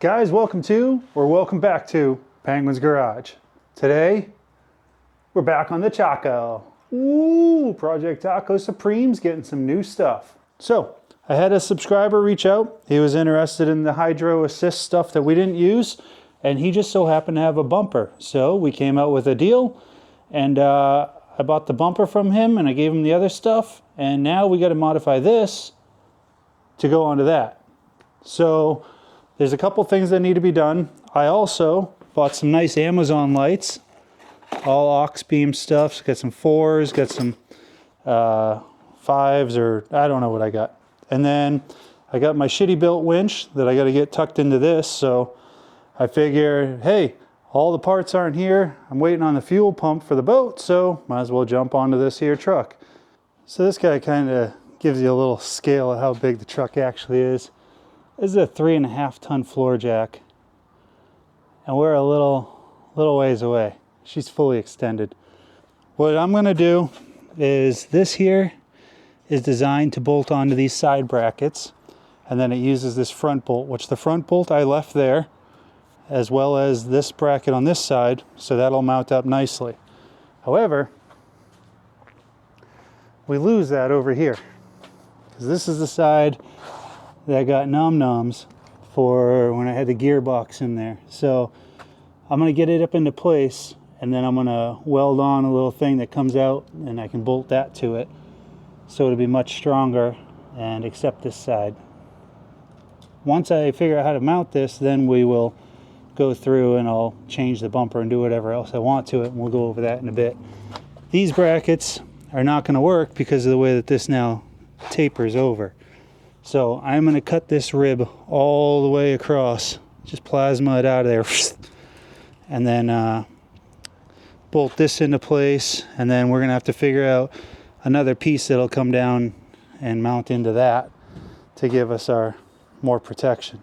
Guys, welcome back to Penguin's Garage. Today, we're back on the Chaco. Ooh, Project Taco Supreme's getting some new stuff. So, I had a subscriber reach out. He was interested in the hydro assist stuff that we didn't use, and he just so happened to have a bumper. So, we came out with a deal, and I bought the bumper from him, and I gave him the other stuff, and now we got to modify this to go onto that. So, there's a couple things that need to be done. I also bought some nice Amazon lights, all aux beam stuff. Got some 4s, got some 5s, or I don't know what I got. And then I got my shitty built winch that I got to get tucked into this. So I figure, hey, all the parts aren't here. I'm waiting on the fuel pump for the boat, so might as well jump onto this here truck. So this guy kind of gives you a little scale of how big the truck actually is. This is a 3.5 ton floor jack, and we're a little ways away. She's fully extended. What I'm going to do is this here is designed to bolt onto these side brackets, and then it uses this front bolt, which the front bolt I left there, as well as this bracket on this side, so that'll mount up nicely. However, we lose that over here, because this is the side that got num-nums for when I had the gearbox in there. So I'm going to get it up into place, and then I'm going to weld on a little thing that comes out, and I can bolt that to it, so it'll be much stronger and accept this side. Once I figure out how to mount this, then we will go through and I'll change the bumper and do whatever else I want to it, and we'll go over that in a bit. These brackets are not going to work because of the way that this now tapers over. So I'm going to cut this rib all the way across, just plasma it out of there, and then bolt this into place, and then we're going to have to figure out another piece that'll come down and mount into that to give us our more protection.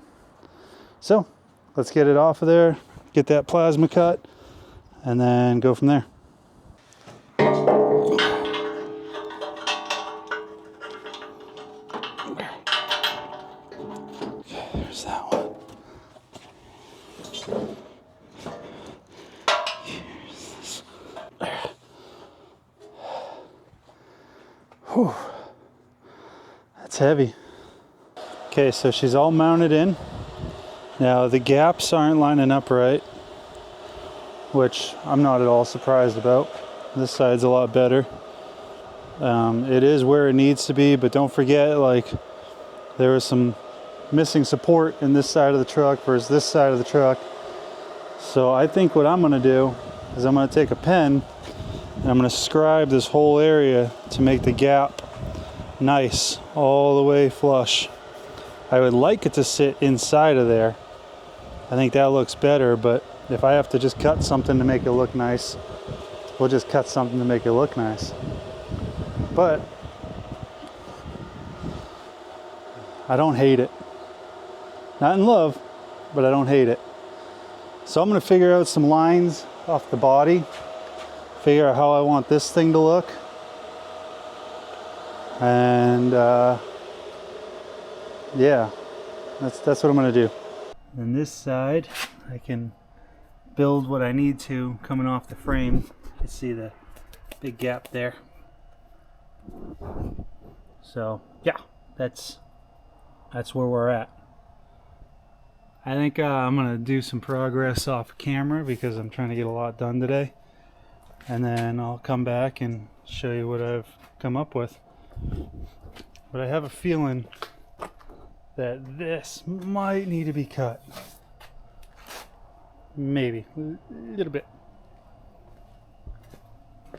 So let's get it off of there, get that plasma cut, and then go from there. There's that one. Here's this. There. Whew. That's heavy. Okay, so she's all mounted in. Now the gaps aren't lining up right, which I'm not at all surprised about. This side's a lot better. It is where it needs to be, but don't forget, like, there was some missing support in this side of the truck versus this side of the truck. So I think what I'm going to do is I'm going to take a pen and I'm going to scribe this whole area to make the gap nice all the way flush. I would like it to sit inside of there. I think that looks better, but if I have to just cut something to make it look nice, we'll just cut something to make it look nice. But I don't hate it. Not in love, but I don't hate it. So I'm going to figure out some lines off the body, figure out how I want this thing to look, and yeah, that's what I'm going to do. And this side, I can build what I need to coming off the frame. You can see the big gap there. So yeah, that's where we're at. I think I'm going to do some progress off camera because I'm trying to get a lot done today. And then I'll come back and show you what I've come up with. But I have a feeling that this might need to be cut. Maybe. A little bit.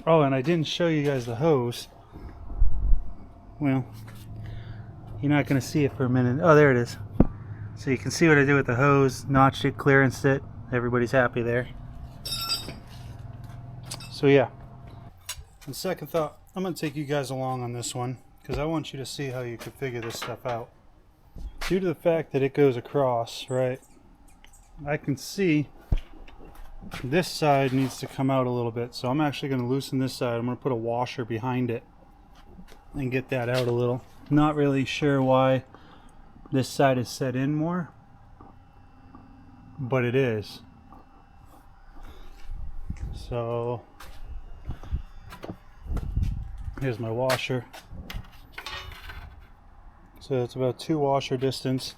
Oh, and I didn't show you guys the hose. Well, you're not going to see it for a minute. Oh, there it is. So you can see what I did with the hose, notched it, clearanced it. Everybody's happy there. So yeah. On second thought, I'm going to take you guys along on this one because I want you to see how you could figure this stuff out. Due to the fact that it goes across, right, I can see this side needs to come out a little bit. So I'm actually going to loosen this side. I'm going to put a washer behind it and get that out a little. Not really sure why this side is set in more, but it is. So here's my washer. So it's about 2 washer distance,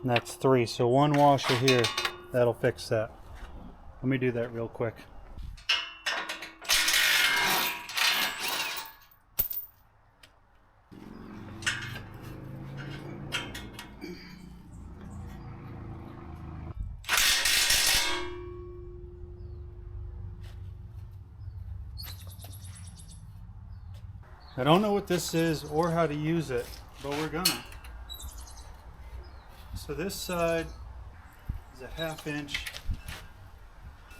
and that's 3. So 1 washer here, that'll fix that. Let me do that real quick. I don't know what this is or how to use it, but we're gonna. So this side is a 1/2 inch.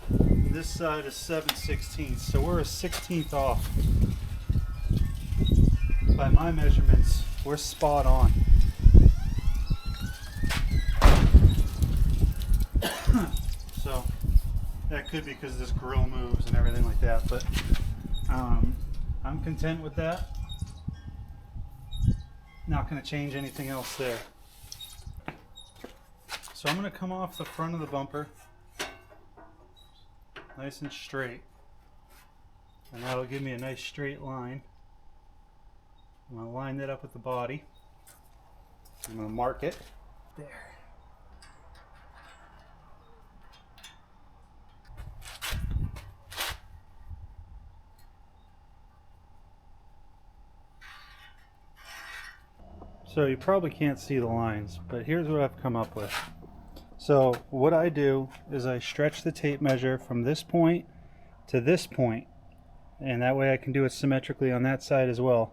This side is 7/16. So we're a 1/16 off. By my measurements, we're spot on. So that could be because this grill moves and everything like that, but I'm content with that. Not going to change anything else there. So I'm going to come off the front of the bumper nice and straight, and that'll give me a nice straight line. I'm going to line that up with the body. I'm going to mark it there. So you probably can't see the lines, but here's what I've come up with. So what I do is I stretch the tape measure from this point to this point, and that way I can do it symmetrically on that side as well.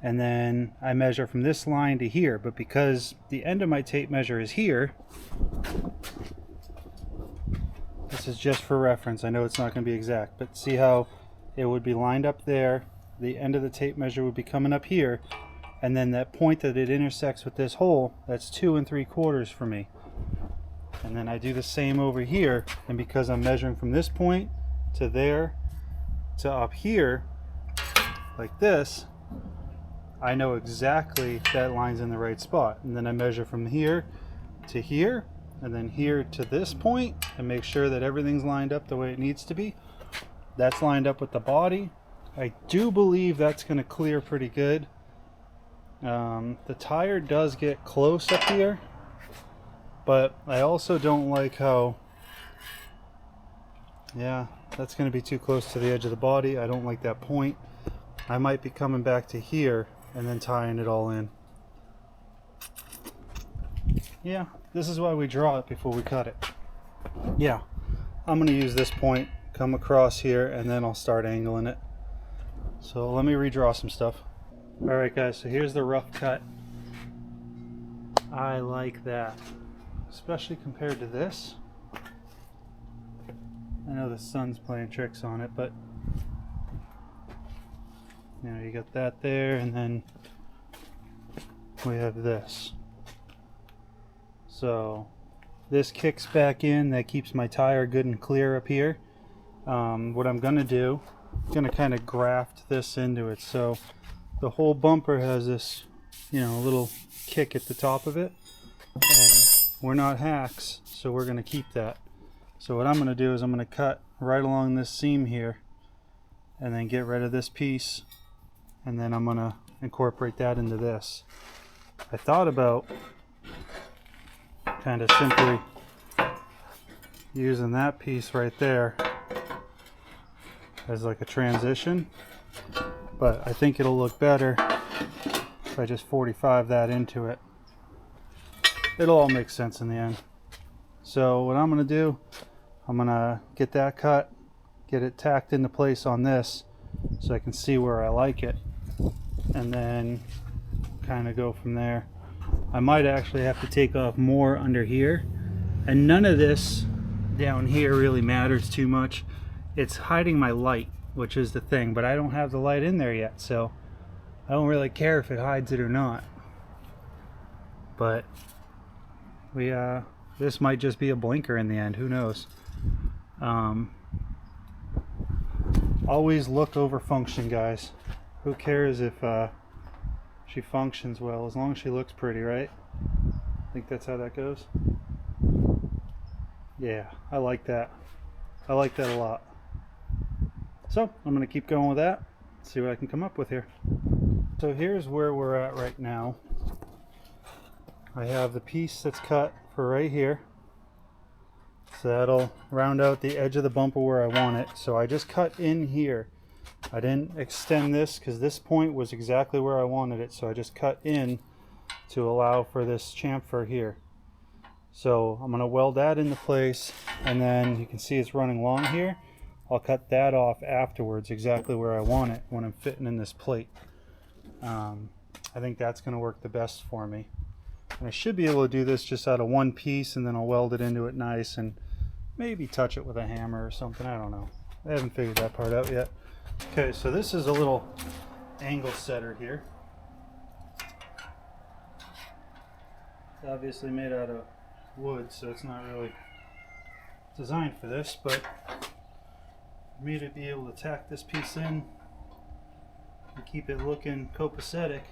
And then I measure from this line to here, but because the end of my tape measure is here, this is just for reference. I know it's not going to be exact, but see how it would be lined up there, the end of the tape measure would be coming up here, and then that point that it intersects with this hole, that's 2 3/4 for me. And then I do the same over here, and because I'm measuring from this point to there to up here like this, I know exactly that line's in the right spot. And then I measure from here to here, and then here to this point, and make sure that everything's lined up the way it needs to be. That's lined up with the body. I do believe that's going to clear pretty good. The tire does get close up here, but I also don't like how, yeah, that's going to be too close to the edge of the body. I don't like that point. I might be coming back to here and then tying it all in. Yeah, this is why we draw it before we cut it. Yeah, I'm going to use this point, come across here, and then I'll start angling it. So let me redraw some stuff. Alright guys, so here's the rough cut. I like that, especially compared to this. I know the sun's playing tricks on it, but you know, you got that there, and then we have this. So this kicks back in, that keeps my tire good and clear up here. What I'm gonna do, I'm gonna kind of graft this into it. So the whole bumper has this, you know, little kick at the top of it, and we're not hacks, so we're gonna keep that. So what I'm gonna do is I'm gonna cut right along this seam here, and then get rid of this piece, and then I'm gonna incorporate that into this. I thought about kind of simply using that piece right there as like a transition, but I think it'll look better if I just 45 that into it. It'll all make sense in the end. So what I'm gonna do, I'm gonna get that cut, get it tacked into place on this so I can see where I like it, and then kind of go from there. I might actually have to take off more under here, and none of this down here really matters too much. It's hiding my light, which is the thing, but I don't have the light in there yet, so I don't really care if it hides it or not. But we this might just be a blinker in the end, who knows. Always look over function, guys. Who cares if she functions well, as long as she looks pretty, right? I think that's how that goes. Yeah, I like that. I like that a lot. So I'm going to keep going with that, see what I can come up with here. So here's where we're at right now. I have the piece that's cut for right here. So that'll round out the edge of the bumper where I want it. So I just cut in here. I didn't extend this because this point was exactly where I wanted it. So I just cut in to allow for this chamfer here. So I'm going to weld that into place, and then you can see it's running long here. I'll cut that off afterwards exactly where I want it when I'm fitting in this plate. I think that's going to work the best for me. And I should be able to do this just out of one piece, and then I'll weld it into it nice and maybe touch it with a hammer or something. I don't know. I haven't figured that part out yet. Okay, so this is a little angle setter here. It's obviously made out of wood, so it's not really designed for this, but for me to be able to tack this piece in and keep it looking copacetic,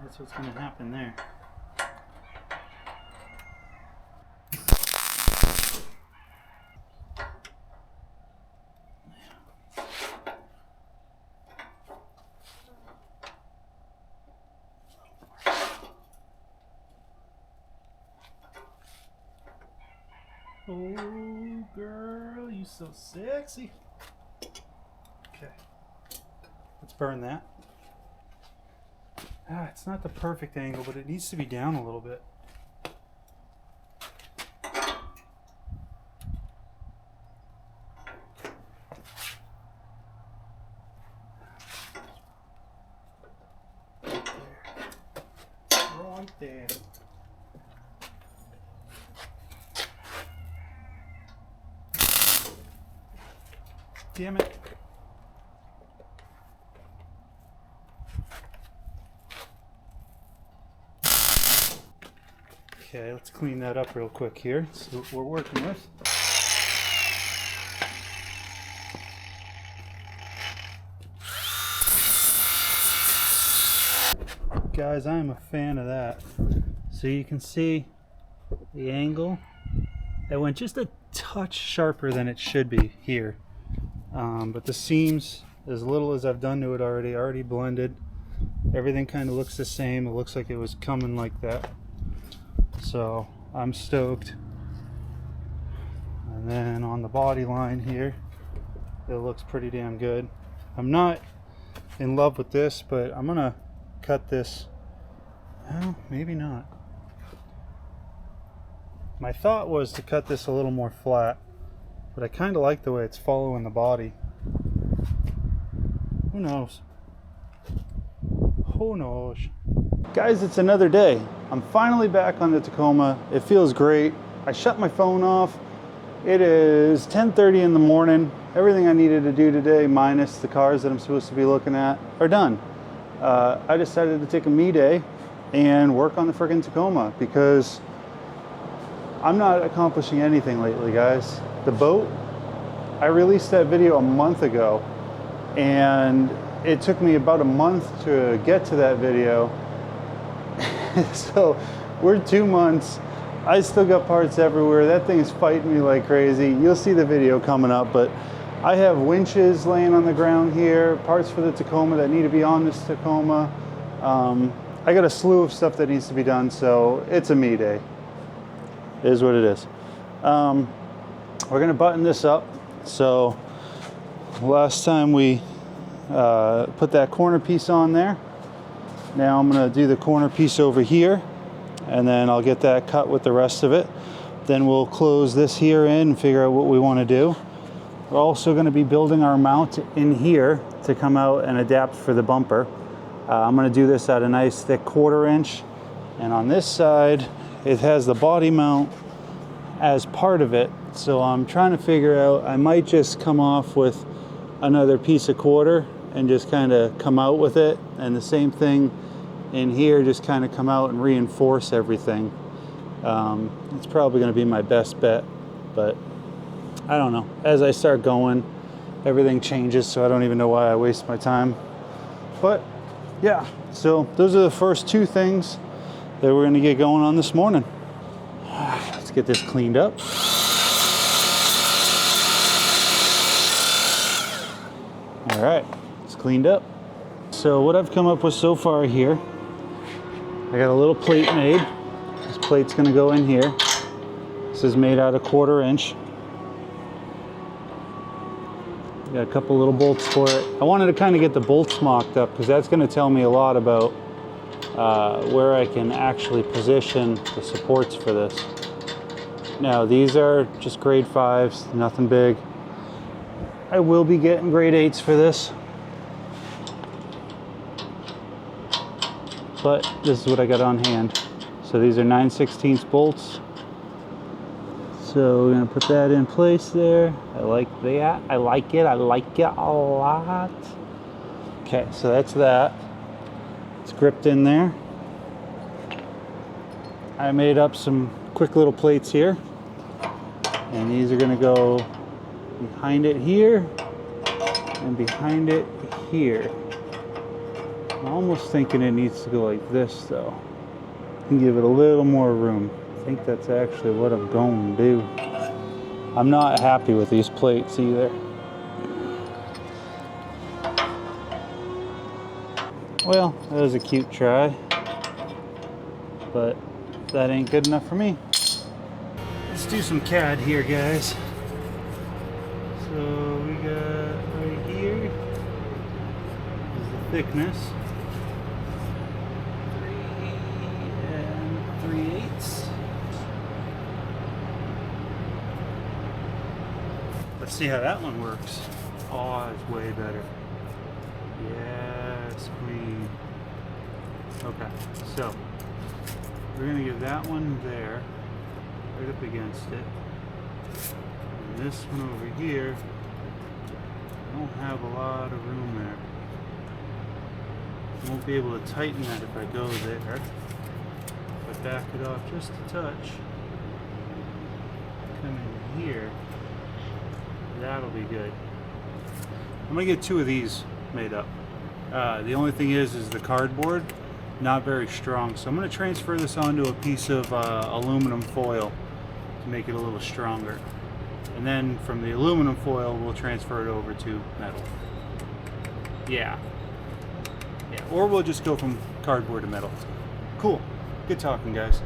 that's what's going to happen there. Oh girl, you so sexy. Okay, let's burn that. It's not the perfect angle, but it needs to be down a little bit. Right there. Damn it. Okay, let's clean that up real quick here. See what we're working with. Guys, I'm a fan of that. So you can see the angle. It went just a touch sharper than it should be here. But the seams, as little as I've done to it already blended. Everything kind of looks the same. It looks like it was coming like that. So I'm stoked. And then on the body line here, it looks pretty damn good. I'm not in love with this, but I'm gonna cut this. Well, maybe not. My thought was to cut this a little more flat, but I kind of like the way it's following the body. Who knows? Who knows? Guys, it's another day. I'm finally back on the Tacoma. It feels great. I shut my phone off. It is 10:30 in the morning. Everything I needed to do today, minus the cars that I'm supposed to be looking at, are done. I decided to take a me day and work on the friggin' Tacoma because I'm not accomplishing anything lately, guys. The boat, I released that video a month ago, and it took me about a month to get to that video. So we're 2 months. I still got parts everywhere. That thing is fighting me like crazy. You'll see the video coming up, but I have winches laying on the ground here, parts for the Tacoma that need to be on this Tacoma. I got a slew of stuff that needs to be done, so it's a me day. It is what it is. We're gonna button this up. So last time we put that corner piece on there. Now I'm gonna do the corner piece over here, and then I'll get that cut with the rest of it. Then we'll close this here in and figure out what we want to do. We're also going to be building our mount in here to come out and adapt for the bumper. I'm going to do this at a nice thick 1/4 inch, and on this side it has the body mount as part of it. So I'm trying to figure out, I might just come off with another piece of 1/4 and just kind of come out with it, and the same thing in here, just kind of come out and reinforce everything. It's probably going to be my best bet, but I don't know. As I start going, everything changes, so I don't even know why I waste my time. But yeah, so those are the first 2 things that we're going to get going on this morning. Let's get this cleaned up. All right, it's cleaned up. So what I've come up with so far here, I got a little plate made. This plate's gonna go in here. This is made out of 1/4 inch. Got a couple little bolts for it. I wanted to kind of get the bolts mocked up because that's gonna tell me a lot about where I can actually position the supports for this. Now these are just grade 5s, nothing big. I will be getting grade 8s for this. But this is what I got on hand. So these are 9/16 bolts. So we're gonna put that in place there. I like that. I like it a lot. Okay, so that's that. It's gripped in there. I made up some quick little plates here. And these are gonna go behind it here and behind it here. I'm almost thinking it needs to go like this though, and give it a little more room. I think that's actually what I'm going to do. I'm not happy with these plates either. Well, that was a cute try, but that ain't good enough for me. Let's do some CAD here, guys. So we got right here is the thickness. 3 3/8. Let's see how that one works. Oh, it's way better. Yes, queen. Okay, so we're gonna give that one there, right up against it. And this one over here, I don't have a lot of room there. I won't be able to tighten that if I go there. If I back it off just a touch, come in here, that'll be good. I'm gonna get 2 of these made up. The only thing is the cardboard, not very strong. So I'm gonna transfer this onto a piece of aluminum foil to make it a little stronger. And then from the aluminum foil, we'll transfer it over to metal. Yeah, or we'll just go from cardboard to metal. Cool, good talking, guys.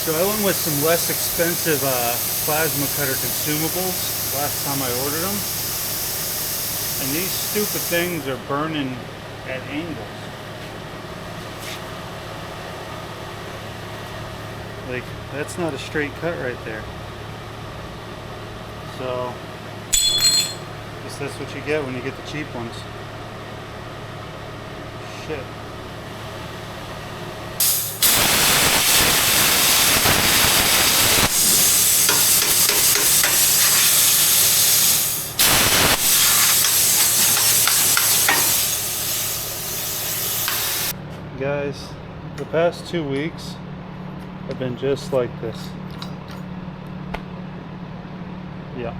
So I went with some less expensive plasma cutter consumables last time I ordered them. And these stupid things are burning at angles. Like, that's not a straight cut right there. So, I guess that's what you get when you get the cheap ones. Shit. Guys, the past 2 weeks have been just like this. Yeah.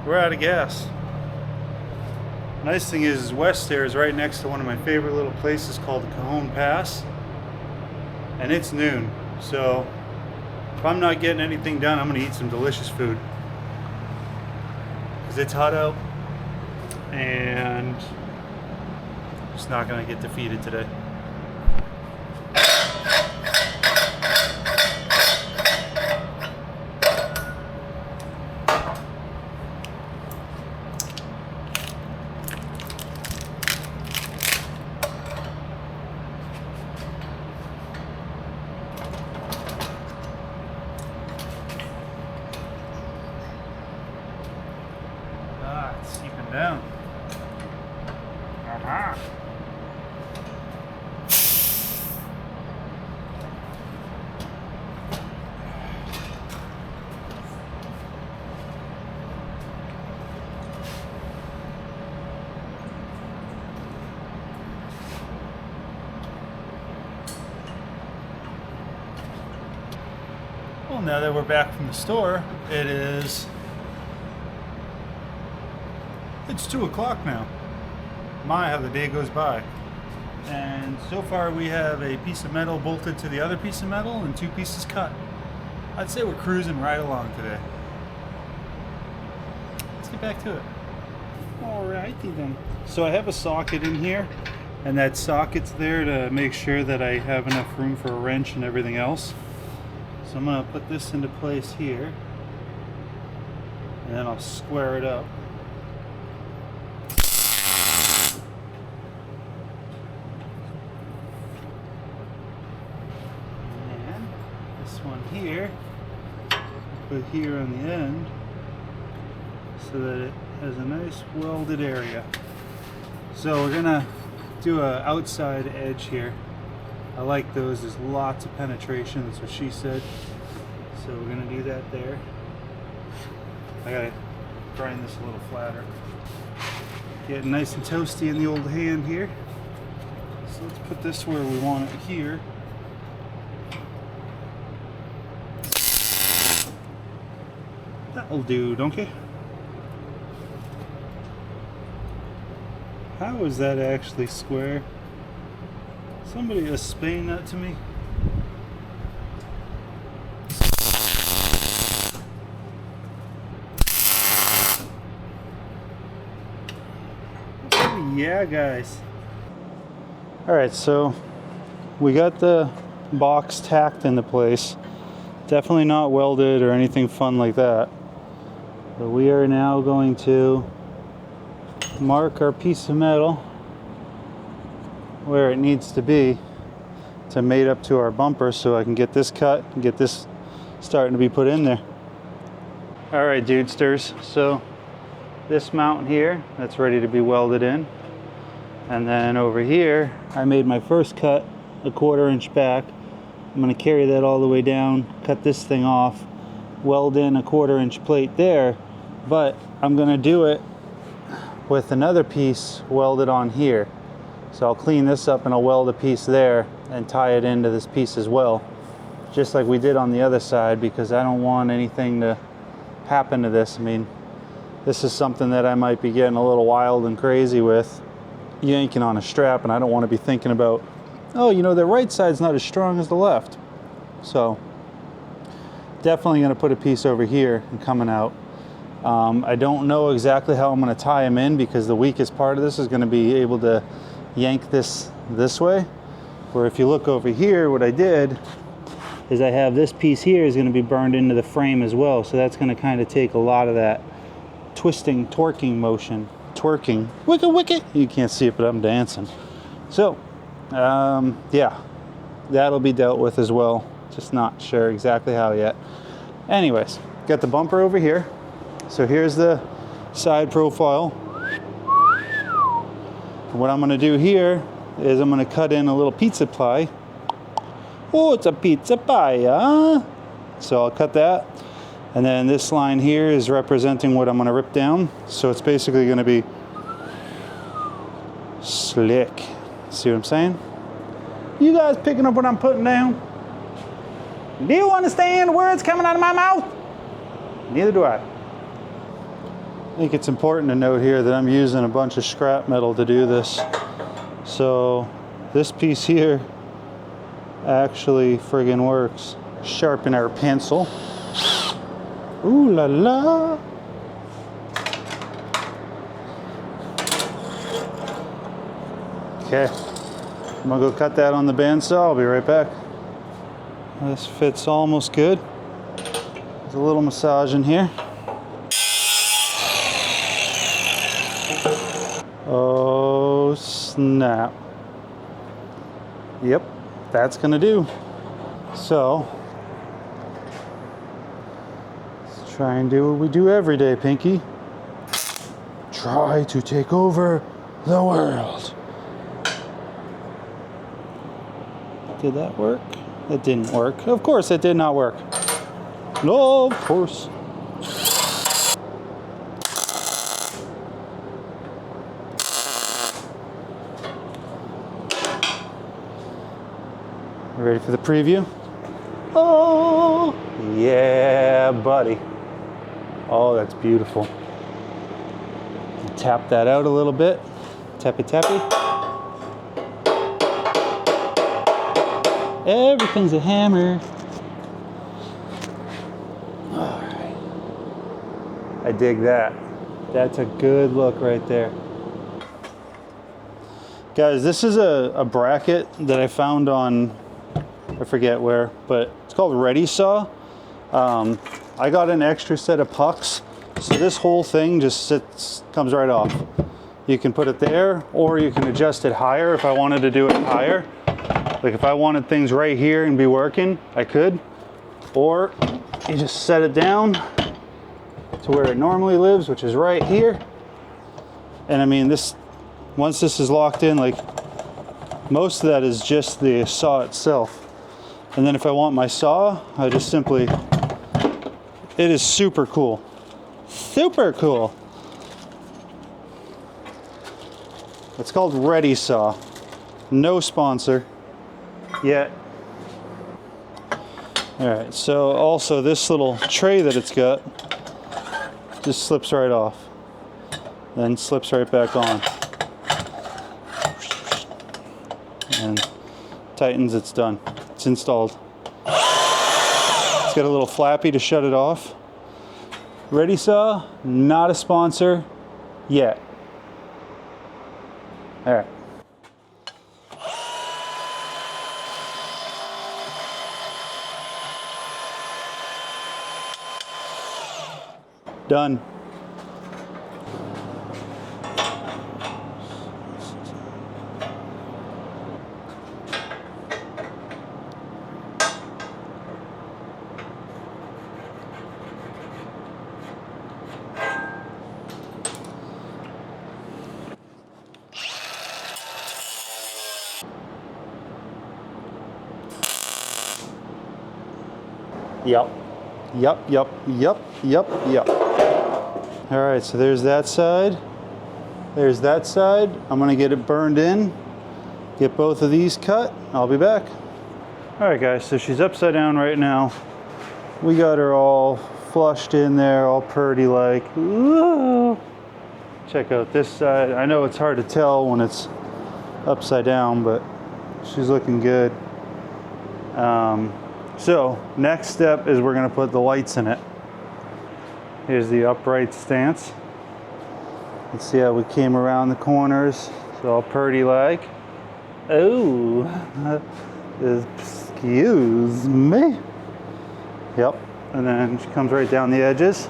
We're out of gas. Nice thing is West there is right next to one of my favorite little places called the Cajon Pass. And it's noon. So if I'm not getting anything done, I'm gonna eat some delicious food. Because it's hot out and just not gonna get defeated today. It's seeping down. Aha. Well, now that we're back from the store, it's 2 o'clock now. My, how the day goes by. And so far we have a piece of metal bolted to the other piece of metal and 2 pieces cut. I'd say we're cruising right along today. Let's get back to it. Alrighty then. So I have a socket in here, and that socket's there to make sure that I have enough room for a wrench and everything else. So I'm going to put this into place here, and then I'll square it up. And this one here, put here on the end so that it has a nice welded area. So we're gonna do a outside edge here. I like those, there's lots of penetration, that's what she said. So we're gonna do that there. I gotta grind this a little flatter. Getting nice and toasty in the old hand here. So let's put this where we want it here. That'll do, don't you? How is that actually square? Somebody explain that to me. Oh, yeah, guys. Alright, so we got the box tacked into place. Definitely not welded or anything fun like that. But we are now going to mark our piece of metal where it needs to be to mate up to our bumper, so I can get this cut and get this starting to be put in there. Alright, dudesters, so this mount here, that's ready to be welded in, and then over here I made my first cut a 1/4 inch back. I'm going to carry that all the way down, cut this thing off, weld in a 1/4 inch plate there, but I'm going to do it with another piece welded on here. So I'll clean this up and I'll weld a piece there and tie it into this piece as well, just like we did on the other side, because I don't want anything to happen to this. I mean, this is something that I might be getting a little wild and crazy with, yanking on a strap, and I don't want to be thinking about, oh, you know, the right side's not as strong as the left. So definitely going to put a piece over here and coming out. I don't know exactly how I'm going to tie them in, because the weakest part of this is going to be able to yank this way. Where if you look over here, what I did is I have this piece here is going to be burned into the frame as well. So that's going to kind of take a lot of that twisting, torquing motion. Twerking. Wicka wicket. You can't see it, but I'm dancing. So, yeah, that'll be dealt with as well. Just not sure exactly how yet. Anyways, got the bumper over here. So here's the side profile. What I'm going to do here is I'm going to cut in a little pizza pie. Oh, it's a pizza pie, huh? So I'll cut that. And then this line here is representing what I'm going to rip down. So it's basically going to be slick. See what I'm saying? You guys picking up what I'm putting down? Do you understand the words coming out of my mouth? Neither do I. I think it's important to note here that I'm using a bunch of scrap metal to do this. So this piece here actually friggin' works. Sharpen our pencil. Ooh la la. Okay, I'm gonna go cut that on the bandsaw. I'll be right back. This fits almost good. There's a little massage in here. Oh snap. Yep, that's gonna do. So let's try and do what we do every day, Pinky. Try to take over the world. Did that work? That didn't work. Of course it did not work. No, of course. Ready for the preview? Oh! Yeah, buddy. Oh, that's beautiful. Tap that out a little bit. Tappy tappy. Everything's a hammer. All right. I dig that. That's a good look right there. Guys, this is a bracket that I found on, I forget where, but it's called Ready Saw. I got an extra set of pucks, so this whole thing just comes right off. You can put it there, or you can adjust it higher if I wanted to do it higher. Like if I wanted things right here and be working, I could. Or you just set it down to where it normally lives, which is right here. And I mean, once this is locked in, like most of that is just the saw itself. And then if I want my saw, I just simply, it is super cool. Super cool. It's called Ready Saw. No sponsor yet. All right, so also this little tray that it's got just slips right off, then slips right back on. And tightens, it's done. It's installed. It's got a little flappy to shut it off. Ready Saw, not a sponsor yet. All right. Done. Yep. All right, so there's that side. There's that side. I'm gonna get it burned in, get both of these cut. I'll be back. All right, guys, so she's upside down right now. We got her all flushed in there, all purdy like. Ooh. Check out this side. I know it's hard to tell when it's upside down, but she's looking good. So next step is we're gonna put the lights in it. Here's the upright stance. Let's see how we came around the corners. It's all purdy like. Oh, excuse me. Yep, and then she comes right down the edges.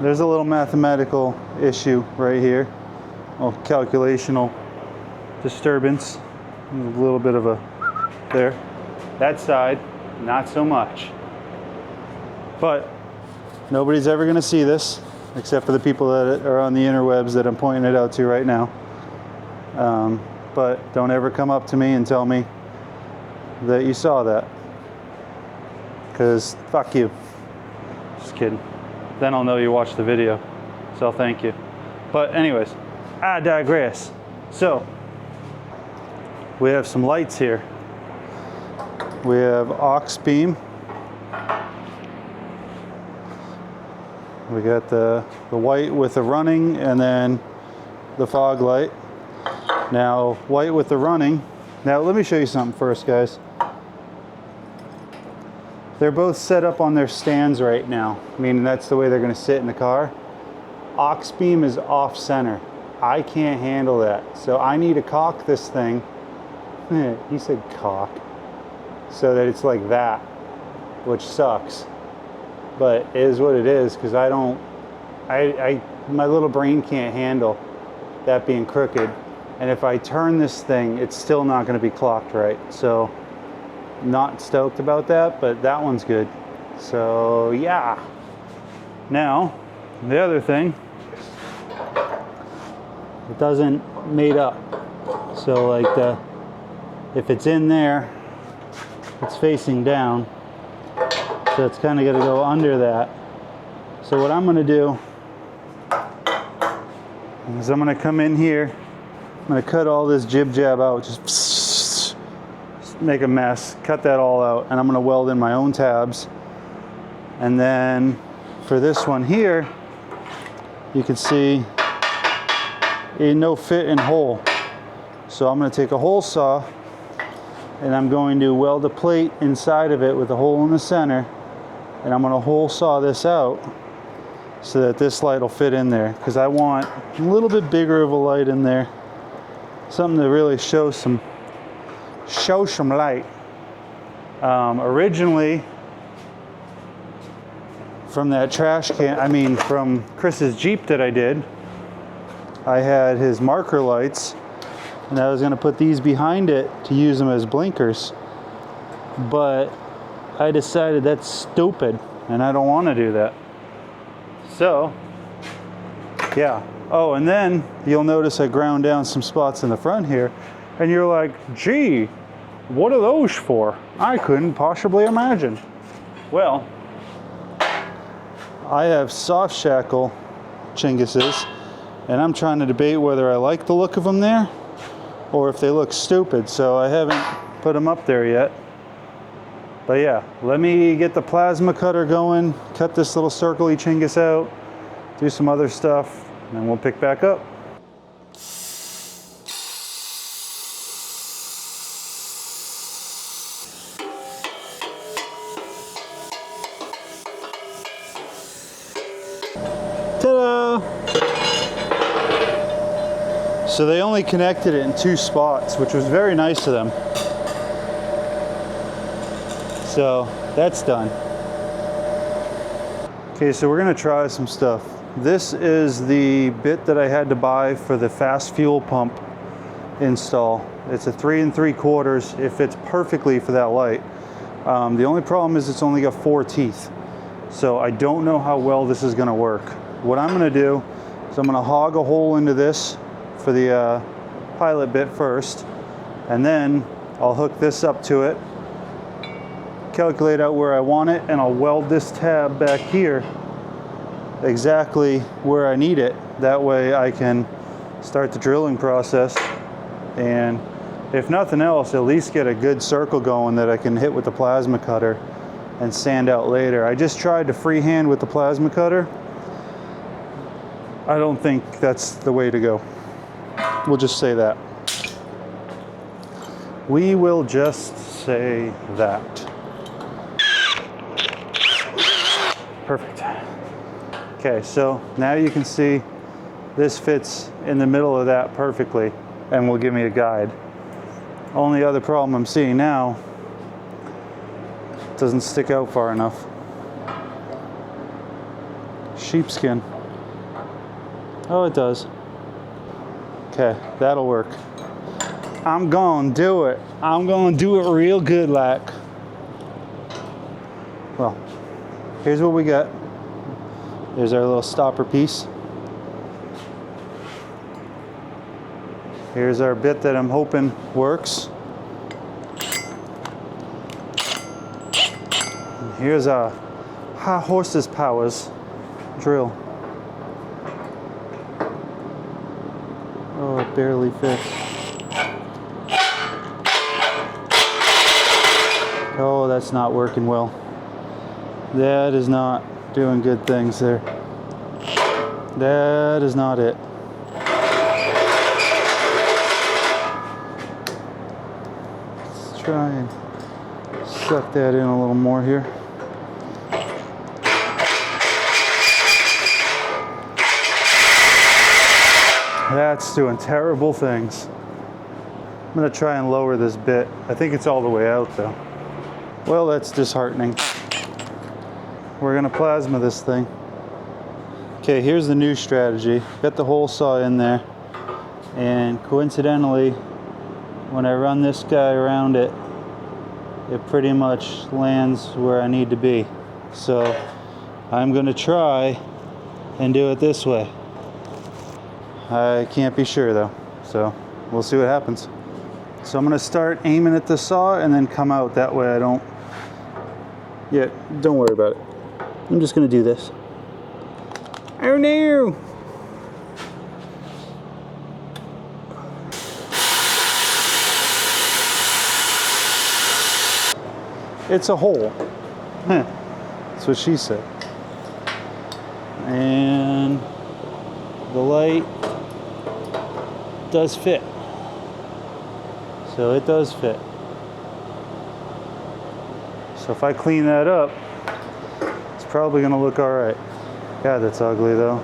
There's a little mathematical issue right here. A calculational disturbance. A little bit of a, there. That side, not so much. But nobody's ever gonna see this, except for the people that are on the interwebs that I'm pointing it out to right now. But don't ever come up to me and tell me that you saw that. Because fuck you. Just kidding. Then I'll know you watched the video. So thank you. But anyways, I digress. So, we have some lights here. We have aux beam. We got the white with the running and then the fog light. Now, white with the running. Now, let me show you something first, guys. They're both set up on their stands right now, meaning that's the way they're going to sit in the car. Aux beam is off center. I can't handle that. So I need to cock this thing. He said cock. So that it's like that, which sucks. But it is what it is, because my little brain can't handle that being crooked. And if I turn this thing, it's still not going to be clocked right. So not stoked about that, but that one's good. So yeah. Now, the other thing, it doesn't mate up. So like if it's in there, it's facing down. So it's kind of going to go under that. So what I'm going to do is I'm going to come in here. I'm going to cut all this jib jab out. Just make a mess, cut that all out, and I'm going to weld in my own tabs. And then for this one here, you can see ain't no fit in hole. So I'm going to take a hole saw and I'm going to weld a plate inside of it with a hole in the center, and I'm going to hole saw this out so that this light will fit in there, because I want a little bit bigger of a light in there, something to really show some light. Originally, from that trash can, from Chris's Jeep that I did, I had his marker lights, and I was going to put these behind it to use them as blinkers, but I decided that's stupid and I don't want to do that. So yeah. Oh, and then you'll notice I ground down some spots in the front here, and you're like, gee, what are those for? I couldn't possibly imagine. Well, I have soft shackle chinguses, and I'm trying to debate whether I like the look of them there or if they look stupid, so I haven't put them up there yet. But yeah, let me get the plasma cutter going, cut this little circle-y chingus out, do some other stuff, and then we'll pick back up. Ta-da! So they only connected it in 2 spots, which was very nice of them. So that's done. Okay, so we're gonna try some stuff. This is the bit that I had to buy for the fast fuel pump install. It's a 3 3/4. It fits perfectly for that light. The only problem is it's only got 4 teeth. So I don't know how well this is gonna work. What I'm gonna do is I'm gonna hog a hole into this for the pilot bit first, and then I'll hook this up to it, calculate out where I want it, and I'll weld this tab back here exactly where I need it. That way I can start the drilling process, and if nothing else, at least get a good circle going that I can hit with the plasma cutter and sand out later. I just tried to freehand with the plasma cutter. I don't think that's the way to go. We'll just say that. We will just say that. Perfect. Okay, so now you can see this fits in the middle of that perfectly and will give me a guide. Only other problem I'm seeing now, it doesn't stick out far enough. Sheepskin. Oh, it does. Okay, that'll work. I'm gonna do it. I'm gonna do it real good, like. Well, here's what we got. There's our little stopper piece. Here's our bit that I'm hoping works. And here's a high horses powers drill. Oh, it barely fits. Oh, that's not working well. That is not doing good things there. That is not it. Let's try and suck that in a little more here. That's doing terrible things. I'm gonna try and lower this bit. I think it's all the way out though. Well, that's disheartening. We're gonna plasma this thing. Okay, here's the new strategy. Got the hole saw in there, and coincidentally, when I run this guy around it, it pretty much lands where I need to be. So I'm gonna try and do it this way. I can't be sure though, so we'll see what happens. So I'm gonna start aiming at the saw and then come out. That way I don't, yeah, don't worry about it. I'm just gonna do this. Oh no! It's a hole. Huh. That's what she said. And the light does fit. So it does fit. So if I clean that up, it's probably gonna look all right. God, that's ugly though.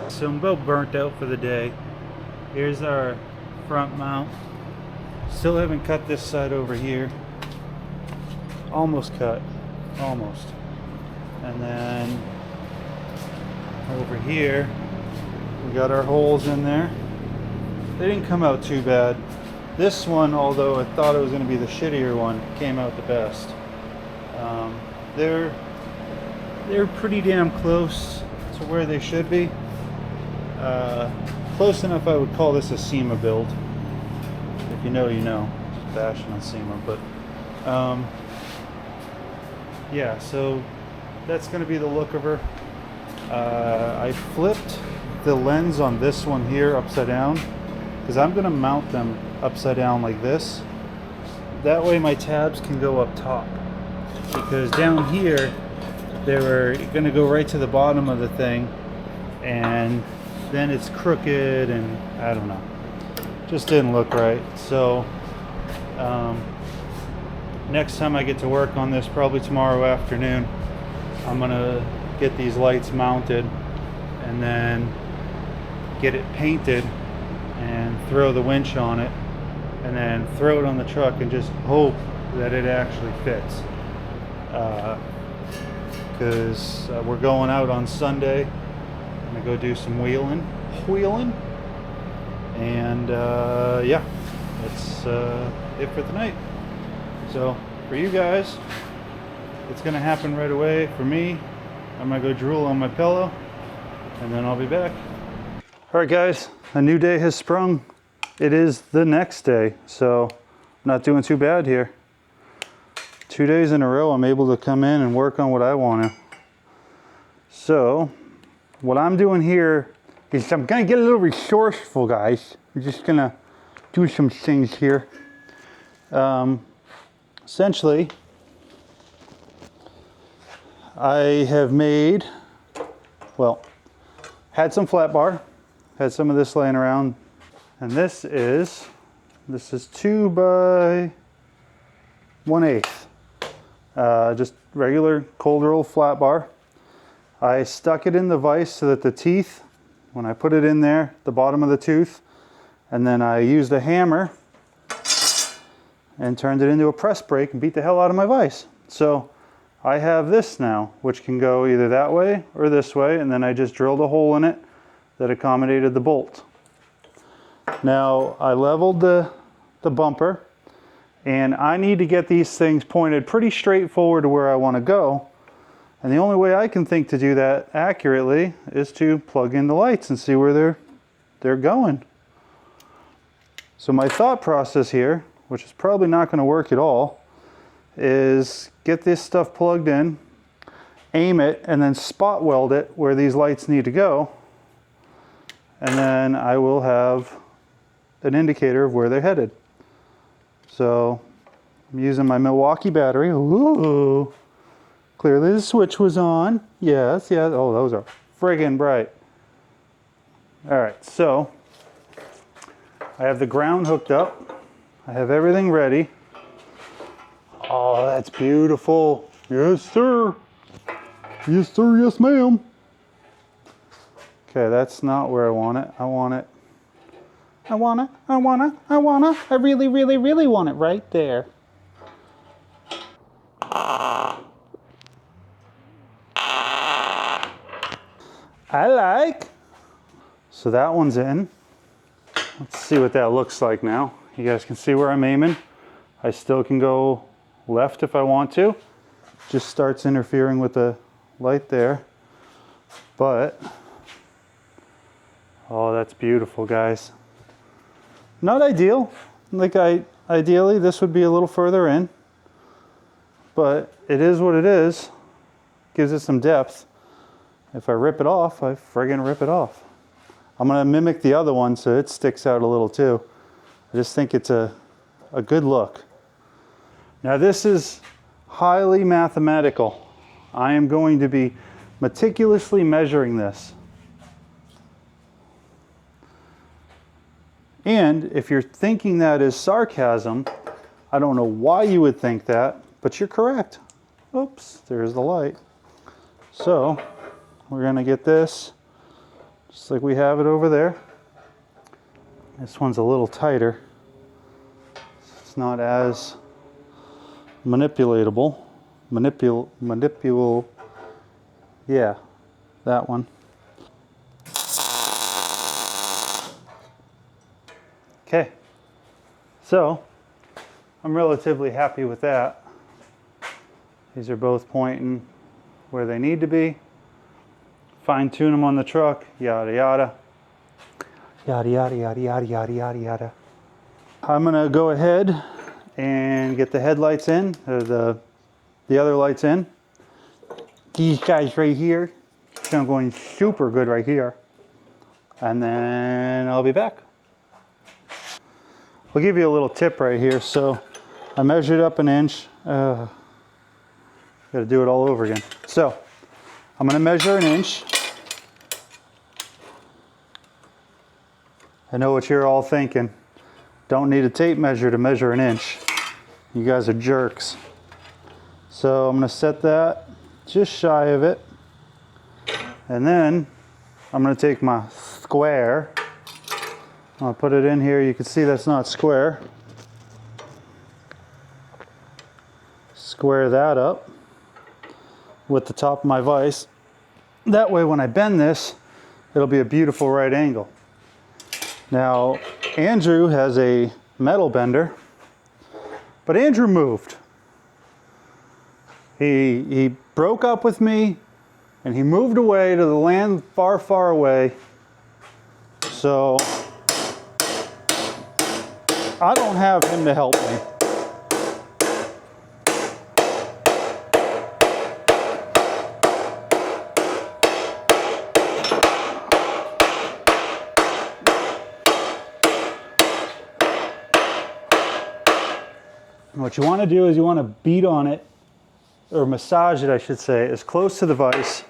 So I'm about burnt out for the day. Here's our front mount. Still haven't cut this side over here. Almost cut, almost. And then over here, we got our holes in there. They didn't come out too bad. This one, although I thought it was gonna be the shittier one, came out the best. They're pretty damn close to where they should be. Close enough I would call this a SEMA build. If you know, you know. Just bashing on SEMA, but yeah, so that's going to be the look of her. I flipped the lens on this one here upside down because I'm going to mount them upside down like this. That way my tabs can go up top, because down here they were going to go right to the bottom of the thing, and then it's crooked and I don't know, just didn't look right. So next time I get to work on this, probably tomorrow afternoon, I'm gonna get these lights mounted and then get it painted and throw the winch on it and then throw it on the truck and just hope that it actually fits. Because we're going out on Sunday. I'm gonna go do some wheeling, and yeah, that's it for tonight. So for you guys, it's gonna happen right away. For me, I'm gonna go drool on my pillow, and then I'll be back. All right, guys, a new day has sprung. It is the next day, so I'm not doing too bad here. 2 days in a row, I'm able to come in and work on what I want to. So what I'm doing here is I'm gonna get a little resourceful, guys. We're just gonna do some things here. Essentially, I have made, well, had some flat bar, had some of this laying around, and this is 2 by 1/8. Just regular cold roll flat bar. I stuck it in the vise so that the teeth, when I put it in there, the bottom of the tooth, and then I used a hammer and turned it into a press brake and beat the hell out of my vise. So I have this now, which can go either that way or this way, and then I just drilled a hole in it that accommodated the bolt. Now I leveled the bumper, and I need to get these things pointed pretty straight forward to where I want to go. And the only way I can think to do that accurately is to plug in the lights and see where they're going. So my thought process here, which is probably not going to work at all, is get this stuff plugged in, aim it, and then spot weld it where these lights need to go. And then I will have an indicator of where they're headed. So I'm using my Milwaukee battery. Ooh. Clearly the switch was on. Yes, yeah. Oh, those are friggin' bright. All right, so I have the ground hooked up. I have everything ready. Oh, that's beautiful. Yes, sir. Yes, sir. Yes, ma'am. Okay, that's not where I want it. I want it. I really, really, really want it right there. I like. So that one's in. Let's see what that looks like now. You guys can see where I'm aiming. I still can go left if I want to. Just starts interfering with the light there. But, oh, that's beautiful, guys. Not ideal. Like ideally this would be a little further in. But it is what it is. Gives it some depth. If I rip it off, I friggin' rip it off. I'm gonna mimic the other one so it sticks out a little too. I just think it's a good look. Now this is highly mathematical. I am going to be meticulously measuring this. And if you're thinking that is sarcasm, I don't know why you would think that, but you're correct. Oops, there's the light. So we're going to get this just like we have it over there. This one's a little tighter. It's not as manipulatable. Yeah, that one. Okay, so I'm relatively happy with that. These are both pointing where they need to be. Fine tune them on the truck, yada yada. Yada yada yada yada yada yada yada. I'm gonna go ahead and get the headlights in, or the other lights in. These guys right here, I'm going super good right here. And then I'll be back. I'll give you a little tip right here. So I measured up an inch. Got to do it all over again. So I'm going to measure an inch. I know what you're all thinking. Don't need a tape measure to measure an inch. You guys are jerks. So I'm going to set that just shy of it. And then I'm going to take my square. I'll put it in here. You can see that's not square. Square that up with the top of my vise. That way when I bend this, it'll be a beautiful right angle. Now, Andrew has a metal bender, but Andrew moved. He broke up with me and he moved away to the land far, far away. So I don't have him to help me. What you want to do is you want to beat on it, or massage it I should say, as close to the vise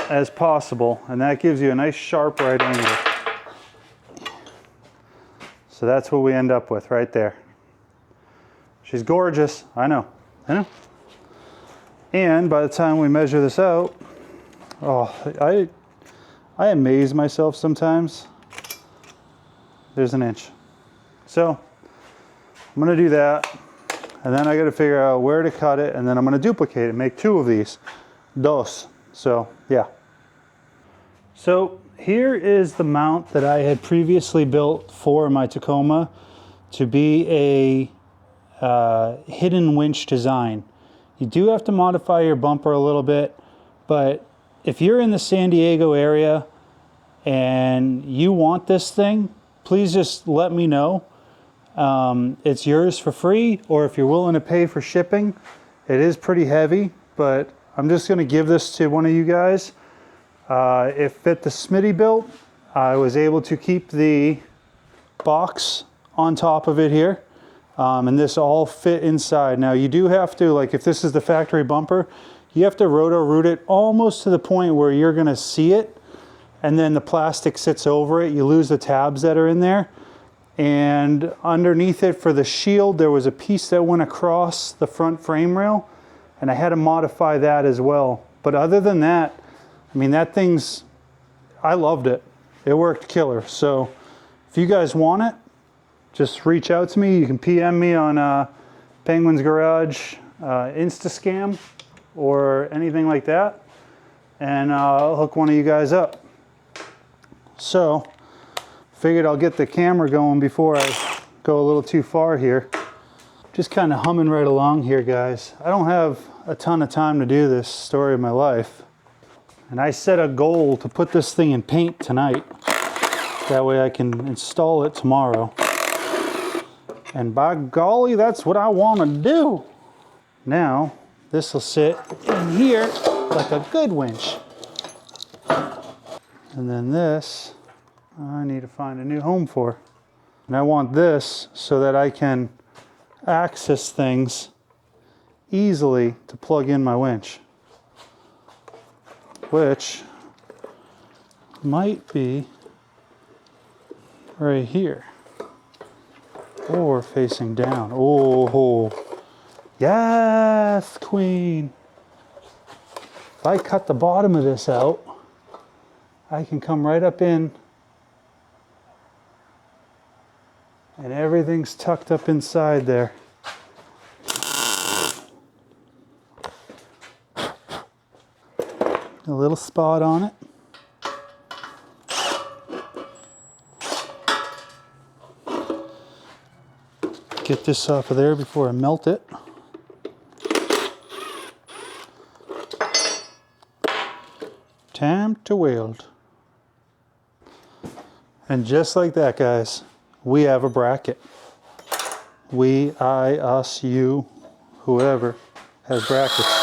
as possible, and that gives you a nice sharp right angle. So that's what we end up with right there. She's gorgeous, I know. And by the time we measure this out, oh, I amaze myself sometimes. There's an inch. So I'm gonna do that, and then I gotta figure out where to cut it, and then I'm gonna duplicate it, make two of these. Dos. So, yeah. So here is the mount that I had previously built for my Tacoma to be a hidden winch design. You do have to modify your bumper a little bit, but if you're in the San Diego area and you want this thing, please just let me know. It's yours for free, or if you're willing to pay for shipping. It is pretty heavy, but I'm just going to give this to one of you guys. It fit the Smitty built. I was able to keep the box on top of it here, and this all fit inside. Now you do have to, like if this is the factory bumper, you have to roto-root it almost to the point where you're going to see it, and then the plastic sits over it. You lose the tabs that are in there. And underneath it for the shield, there was a piece that went across the front frame rail, and I had to modify that as well. But other than that, I mean, that thing's, I loved it. It worked killer. So if you guys want it, just reach out to me. You can PM me on Penguin's Garage, Instascam, or anything like that, and I'll hook one of you guys up. So figured I'll get the camera going before I go a little too far here. Just kind of humming right along here, guys. I don't have a ton of time to do this story of my life. And I set a goal to put this thing in paint tonight. That way I can install it tomorrow. And by golly, that's what I want to do. Now, this will sit in here like a good winch. And then this, I need to find a new home for. And I want this so that I can access things easily to plug in my winch, which might be right here or facing down. Oh, yes, queen. If I cut the bottom of this out, I can come right up in and everything's tucked up inside there. A little spot on it. Get this off of there before I melt it. Time to weld. And just like that, guys, we have a bracket. We, I, us, you, whoever has brackets.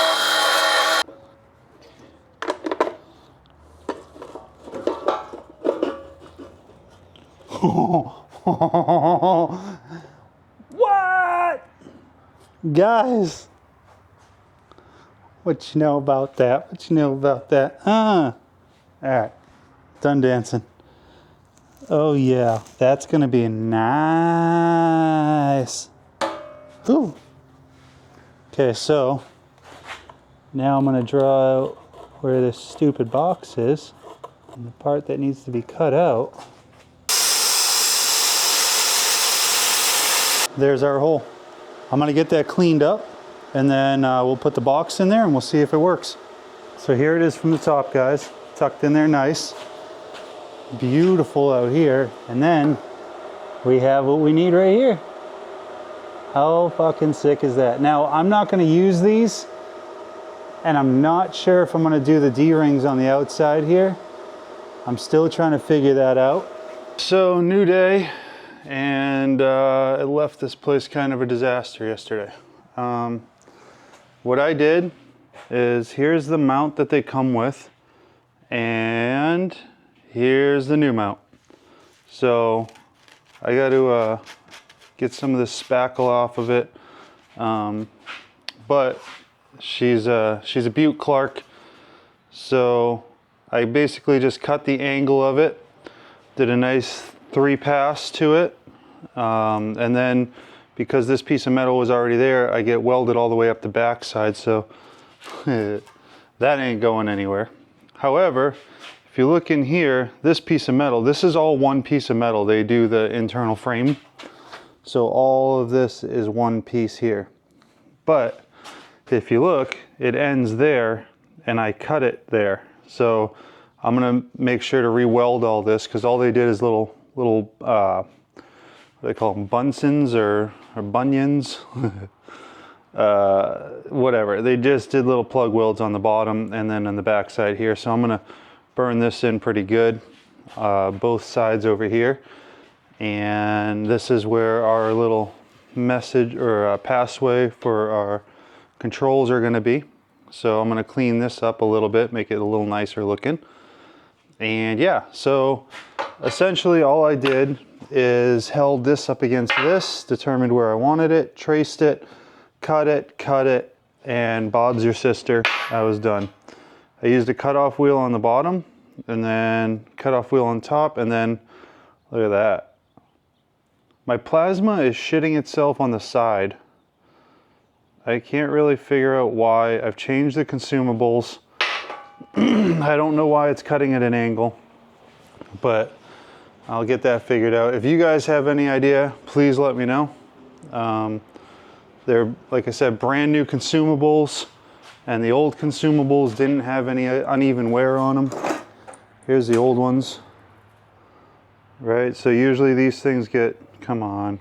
What? Guys, what you know about that? What you know about that? All right, done dancing. Oh yeah, that's gonna be nice. Ooh. Okay, so now I'm gonna draw out where this stupid box is and the part that needs to be cut out. There's our hole. I'm gonna get that cleaned up and then we'll put the box in there and we'll see if it works. So here it is from the top, guys. Tucked in there nice. Beautiful out here. And then we have what we need right here. How fucking sick is that? Now, I'm not gonna use these and I'm not sure if I'm gonna do the D-rings on the outside here. I'm still trying to figure that out. So, new day. And it left this place kind of a disaster yesterday. What I did is here's the mount that they come with and here's the new mount. So I got to get some of this spackle off of it, but she's a Butte Clark, so I basically just cut the angle of it, did a nice 3-pass to it, and then because this piece of metal was already there, I get welded all the way up the back side, so that ain't going anywhere. However, if you look in here, this piece of metal, this is all one piece of metal. They do the internal frame, so all of this is one piece here. But if you look, it ends there and I cut it there. So I'm gonna make sure to re-weld all this because all they did is little what do they call them, bunsons or bunions? Whatever. They just did little plug welds on the bottom and then on the back side here. So I'm gonna burn this in pretty good, both sides over here. And this is where our little message or passway for our controls are gonna be. So I'm gonna clean this up a little bit, make it a little nicer looking. And yeah, so essentially all I did is held this up against this, determined where I wanted it, traced it, cut it, and Bob's your sister, I was done. I used a cutoff wheel on the bottom, and then cutoff wheel on top, and then look at that. My plasma is shitting itself on the side. I can't really figure out why. I've changed the consumables. I don't know why it's cutting at an angle, but I'll get that figured out. If you guys have any idea, please let me know. They're, like I said, brand new consumables, and the old consumables didn't have any uneven wear on them. Here's the old ones, right? So usually these things get, come on.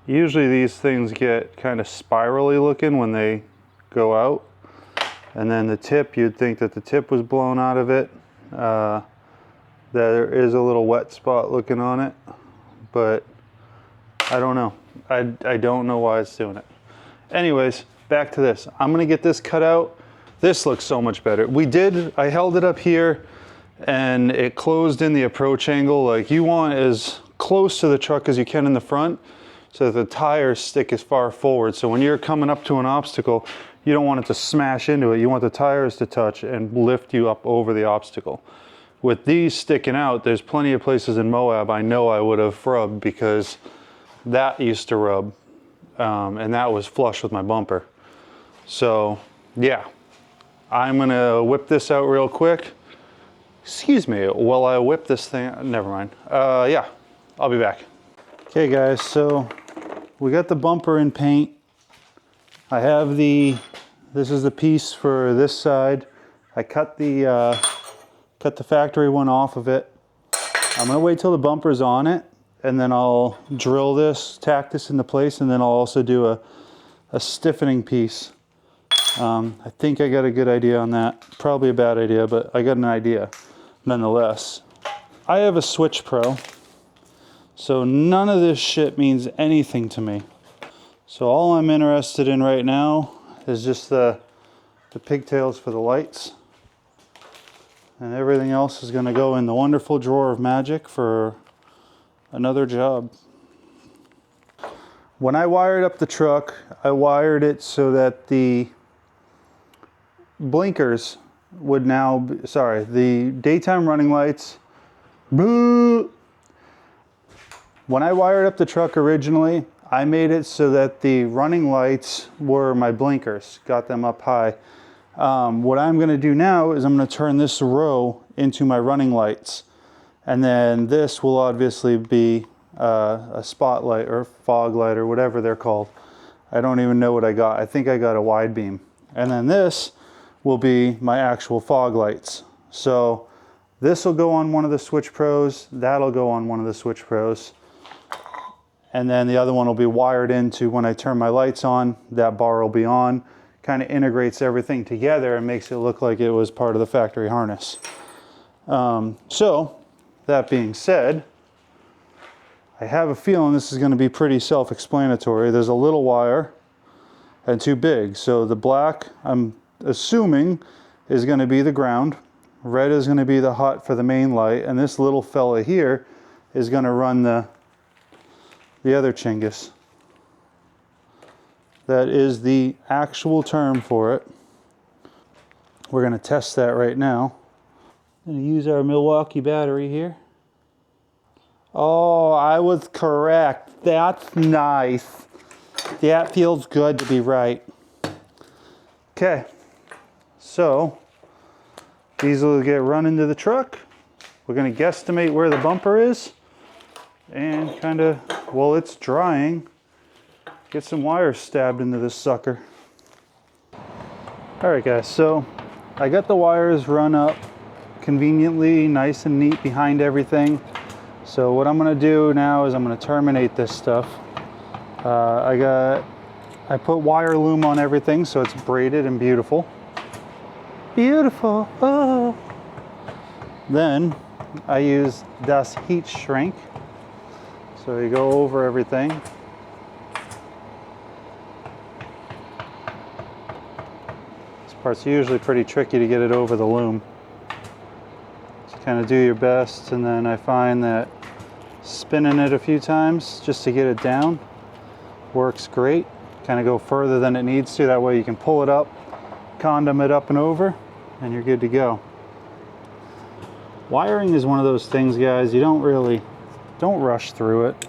Usually these things get kind of spirally looking when they go out. And then the tip, you'd think that the tip was blown out of it. There is a little wet spot looking on it, but I don't know. I don't know why it's doing it. Anyways, back to this. I'm gonna get this cut out. This looks so much better. I held it up here and it closed in the approach angle. Like, you want as close to the truck as you can in the front, so that the tires stick as far forward. So when you're coming up to an obstacle, you don't want it to smash into it. You want the tires to touch and lift you up over the obstacle. With these sticking out, there's plenty of places in Moab I know I would have rubbed, because that used to rub, and that was flush with my bumper. So yeah, I'm gonna whip this out real quick. Excuse me, while I whip this thing, never mind. Yeah, I'll be back. Okay guys, so we got the bumper in paint. I have this is the piece for this side. I cut the factory one off of it. I'm gonna wait till the bumper's on it, and then I'll drill this, tack this into place, and then I'll also do a stiffening piece. I think I got a good idea on that. Probably a bad idea, but I got an idea nonetheless. I have a Switch Pro, so none of this shit means anything to me. So all I'm interested in right now is just the pigtails for the lights. And everything else is going to go in the wonderful drawer of magic for another job. When I wired up the truck, I wired it so that the blinkers would now be, the daytime running lights. Boo! When I wired up the truck originally, I made it so that the running lights were my blinkers, got them up high. What I'm going to do now is I'm going to turn this row into my running lights, and then this will obviously be a spotlight or fog light or whatever they're called. I don't even know what I got. I think I got a wide beam, and then this will be my actual fog lights. So this will go on one of the Switch Pros, that'll go on one of the Switch Pros, and then the other one will be wired into, when I turn my lights on, that bar will be on. Kind of integrates everything together and makes it look like it was part of the factory harness. So that being said, I have a feeling this is going to be pretty self-explanatory. There's a little wire and two big. So the black, I'm assuming, is going to be the ground. Red is going to be the hot for the main light, and this little fella here is going to run the other chingus. That is the actual term for it. We're going to test that right now. I'm going to use our Milwaukee battery here. Oh, I was correct. That's nice. That feels good to be right. Okay, so these will get run into the truck. We're going to guesstimate where the bumper is, and kind of, while it's drying, get some wires stabbed into this sucker. All right guys, so I got the wires run up conveniently, nice and neat behind everything. So what I'm gonna do now is I'm gonna terminate this stuff. I put wire loom on everything so it's braided and beautiful. Beautiful, oh. Then I use Das Heat Shrink. So you go over everything. Part's usually pretty tricky to get it over the loom. Just kind of do your best, and then I find that spinning it a few times just to get it down works great. Kind of go further than it needs to, that way you can pull it up, condom it up and over, and you're good to go. Wiring is one of those things, guys, you don't rush through it.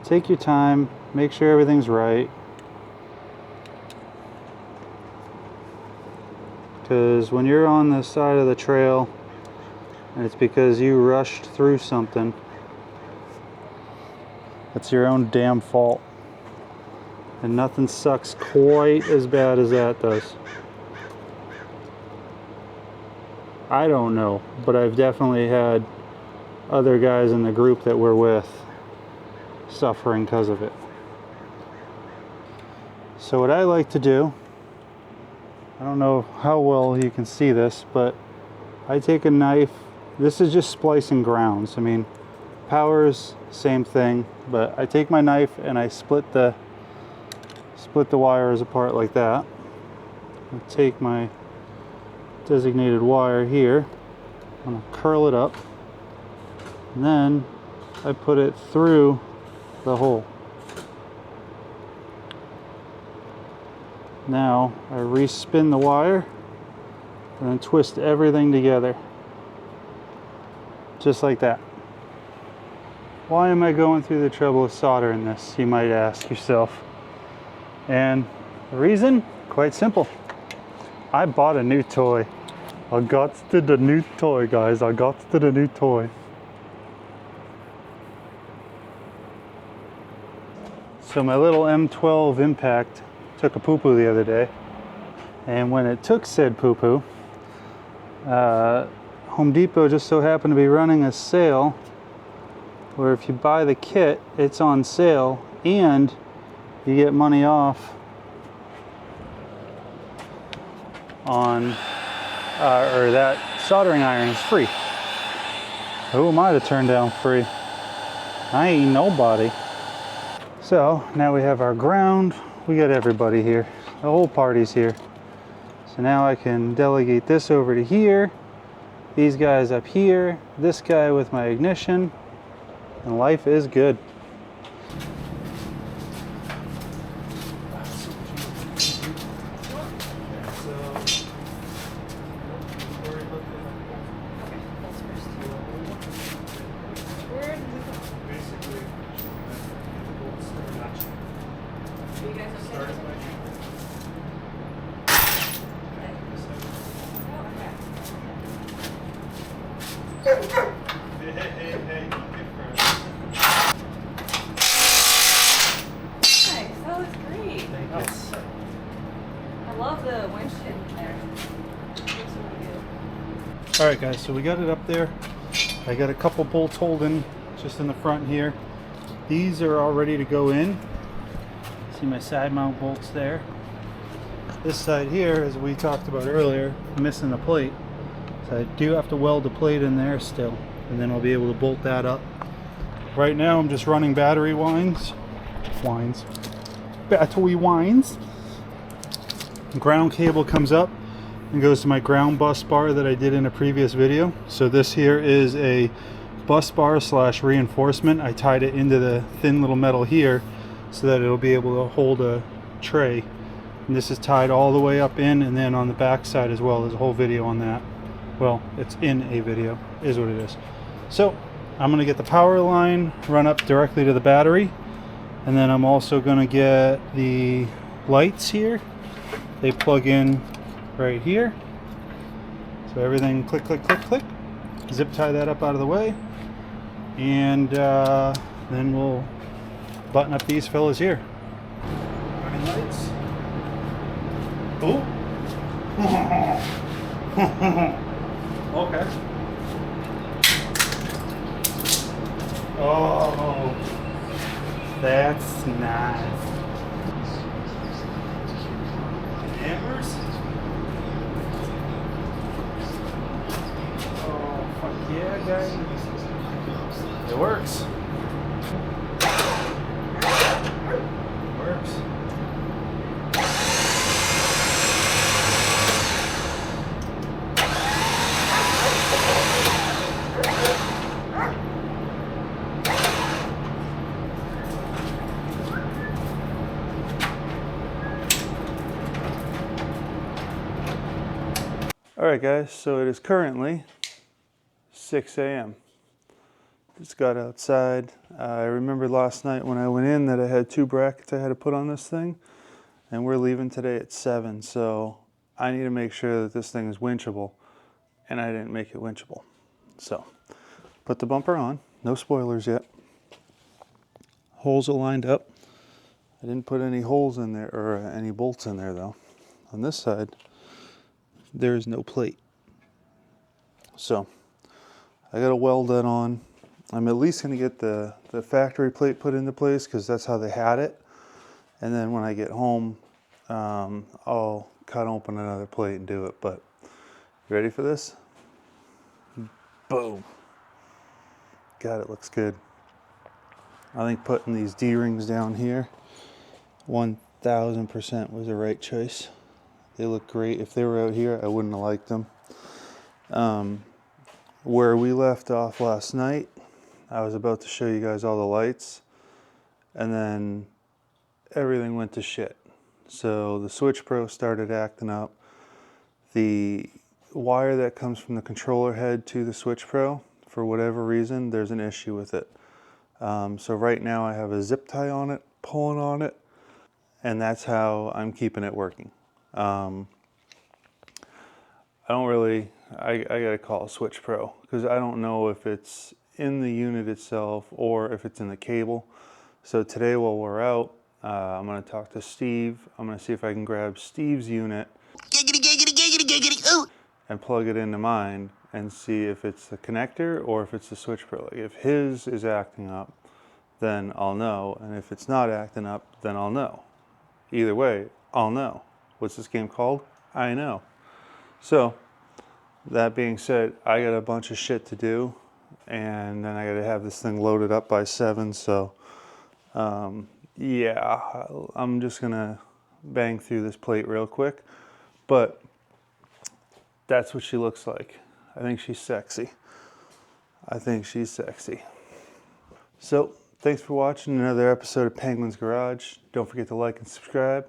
Take your time, make sure everything's right. Because when you're on the side of the trail and it's because you rushed through something, it's your own damn fault. And nothing sucks quite as bad as that does. I don't know, but I've definitely had other guys in the group that we're with suffering because of it. So what I like to do, I don't know how well you can see this, but I take a knife. This is just splicing grounds. I mean, powers, same thing, but I take my knife and I split the wires apart like that. I take my designated wire here, I'm gonna curl it up, and then I put it through the hole. Now I respin the wire and then twist everything together. Just like that. Why am I going through the trouble of soldering this, you might ask yourself. And the reason? Quite simple. I bought a new toy. I got to the new toy, guys. I got to the new toy. So my little M12 Impact took a poo-poo the other day. And when it took said poo-poo, Home Depot just so happened to be running a sale where if you buy the kit, it's on sale and you get money off on, or that soldering iron is free. Who am I to turn down free? I ain't nobody. So now we have our ground. We got everybody here. The whole party's here. So now I can delegate this over to here. These guys up here. This guy with my ignition. And life is good. Love the winch in there. All right, guys, so we got it up there. I got a couple bolts holding just in the front here. These are all ready to go in. See my side mount bolts there. This side here, as we talked about earlier, missing a plate. So I do have to weld the plate in there still, and then I'll be able to bolt that up. Right now I'm just running battery battery winds. Ground cable comes up and goes to my ground bus bar that I did in a previous video. So this here is a bus bar slash reinforcement. I tied it into the thin little metal here so that it'll be able to hold a tray. And this is tied all the way up in, and then on the back side as well. There's a whole video on that. Well, it's in a video, is what it is. So I'm gonna get the power line run up directly to the battery, and then I'm also gonna get the lights here. They plug in right here. So everything click, click, click, click. Zip tie that up out of the way. And then we'll button up these fellas here. Running lights. Oh. Okay. Oh, that's nice. Hammers. Oh, fuck yeah, guys. It works. It works. Alright guys, so it is currently 6 a.m. Just got outside. I remember last night when I went in that I had 2 brackets I had to put on this thing, and we're leaving today at 7, so I need to make sure that this thing is winchable, and I didn't make it winchable. So, put the bumper on, no spoilers yet. Holes are lined up. I didn't put any holes in there, or any bolts in there though. On this side, there is no plate. So I gotta weld that on. I'm at least gonna get the factory plate put into place because that's how they had it. And then when I get home, I'll cut open another plate and do it. But you ready for this? Boom. God, it looks good. I think putting these D-rings down here 1000% was the right choice. They look great. If they were out here, I wouldn't have liked them. Where we left off last night, I was about to show you guys all the lights, and then everything went to shit. So the Switch Pro started acting up. The wire that comes from the controller head to the Switch Pro, for whatever reason, there's an issue with it. So right now I have a zip tie on it, pulling on it, and that's how I'm keeping it working. I gotta call Switch Pro because I don't know if it's in the unit itself or if it's in the cable. So today while we're out, I'm gonna talk to Steve. I'm gonna see if I can grab Steve's unit and plug it into mine and see if it's the connector or if it's the Switch Pro. Like if his is acting up, then I'll know, and if it's not acting up, then I'll know. Either way, I'll know. What's this game called? I know. So that being said, I got a bunch of shit to do, and then I got to have this thing loaded up by 7. So yeah, I'm just gonna bang through this plate real quick, but that's what she looks like. I think she's sexy. I think she's sexy. So thanks for watching another episode of Penguin's Garage. Don't forget to like and subscribe.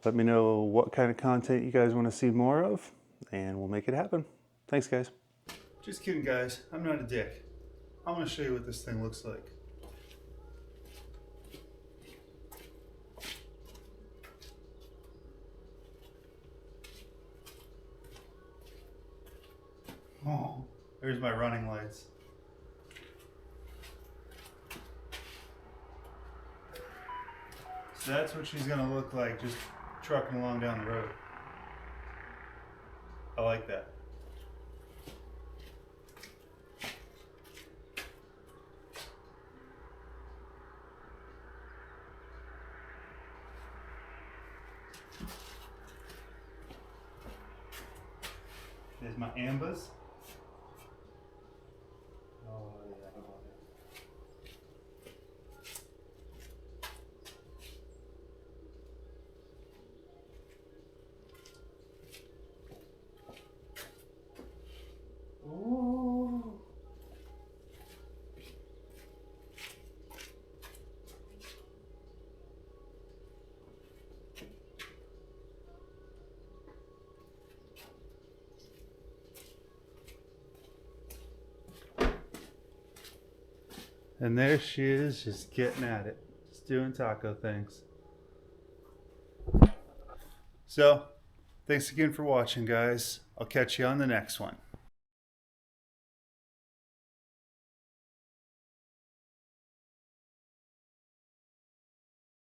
Let me know what kind of content you guys want to see more of, and we'll make it happen. Thanks, guys. Just kidding, guys. I'm not a dick. I'm going to show you what this thing looks like. Oh, there's my running lights. So that's what she's going to look like just trucking along down the road. I like that. There's my ambers. Oh, yeah. Ooh. And there she is, just getting at it, just doing taco things. So, thanks again for watching, guys. I'll catch you on the next one.